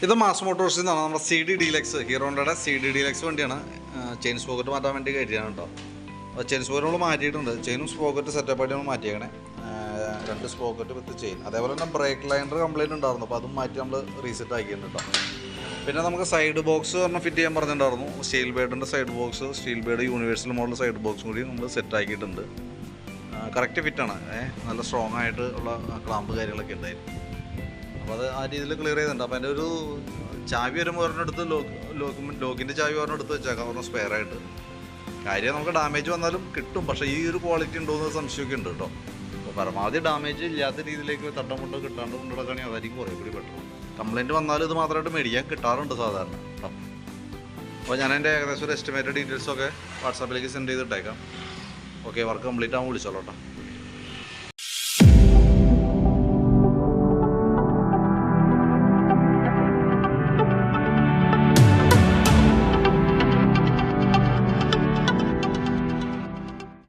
ഇത് മാസ് മോട്ടോഴ്സിൽ നിന്നാണ് നമ്മുടെ CD ഡീലക്സ്, ഹീറോയുടെ CD ഡീലക്സ് വണ്ടിയാണ്. ചെയിൻ സ്പോക്കറ്റ് മാറ്റാൻ വേണ്ടി കയറ്റിയാണ് കേട്ടോ. അപ്പോൾ ചെയിൻ സ്പോക്കറ്റ് നമ്മൾ മാറ്റിയിട്ടുണ്ട്. ചെയിനും സ്പോക്കറ്റ് സെറ്റപ്പായിട്ട് നമ്മൾ മാറ്റിയേക്കണേ. 2 സ്പോക്കറ്റ് വിത്ത് ചെയിൻ. അതേപോലെ തന്നെ ബ്രേക്ക് ലൈനർ കംപ്ലൈൻറ്റ് ഉണ്ടായിരുന്നു, അപ്പോൾ അതും മാറ്റി നമ്മൾ റീസെറ്റ് ആക്കിയിട്ടുണ്ട് കേട്ടോ. പിന്നെ നമുക്ക് സൈഡ് ബോക്സ് പറഞ്ഞാൽ ഫിറ്റ് ചെയ്യാൻ പറഞ്ഞിട്ടുണ്ടായിരുന്നു. സ്റ്റീൽ ബേഡിൻ്റെ side box, steel bed universal model side ബോക്സും കൂടി നമ്മൾ സെറ്റ് ആക്കിയിട്ടുണ്ട്. കറക്റ്റ് ഫിറ്റാണ്. നല്ല സ്ട്രോങ് ആയിട്ട് ഉള്ള ക്ലാമ്പ് കാര്യങ്ങളൊക്കെ ഉണ്ടായിരുന്നു. അപ്പോൾ അത് ആ രീതിയിൽ ക്ലിയർ ചെയ്തിട്ടുണ്ട്. അപ്പോൾ അതിൻ്റെ ഒരു ചാവി വരുമ്പോൾ ഒരെണ്ണെടുത്ത് ലോക്കിൻ്റെ ചാവി ഒരെണ്ണെടുത്ത് വെച്ചേക്കാം, ഒരെണ്ണം സ്പെയർ ആയിട്ട്. കാര്യം നമുക്ക് ഡാമേജ് വന്നാലും കിട്ടും, പക്ഷേ ഈ ഒരു ക്വാളിറ്റി ഉണ്ടോയെന്ന് സംശയമൊക്കെ ഉണ്ട് കേട്ടോ. അപ്പോൾ പരമാവധി ഡാമേജ് ഇല്ലാത്ത രീതിയിലേക്ക് തട്ടമുണ്ട് കിട്ടാണ്ട് കൊണ്ടുനടക്കുകയാണെങ്കിൽ അതായിരിക്കും കുറേ കൂടി ബെറ്റർ. കംപ്ലയിൻറ്റ് വന്നാലും ഇത് മാത്രമായിട്ട് മേടിക്കാൻ കിട്ടാറുണ്ട് സാധാരണ കേട്ടോ. അപ്പോൾ ഞാൻ എൻ്റെ ഏകദേശം ഒരു എസ്റ്റിമേറ്റഡ് ഡീറ്റെയിൽസൊക്കെ വാട്സാപ്പിലേക്ക് സെൻഡ് ചെയ്തിട്ടേക്കാം. ഓക്കെ, വർക്ക് കംപ്ലീറ്റ് ആകുമ്പോൾ വിളിച്ചോളൂ കേട്ടോ.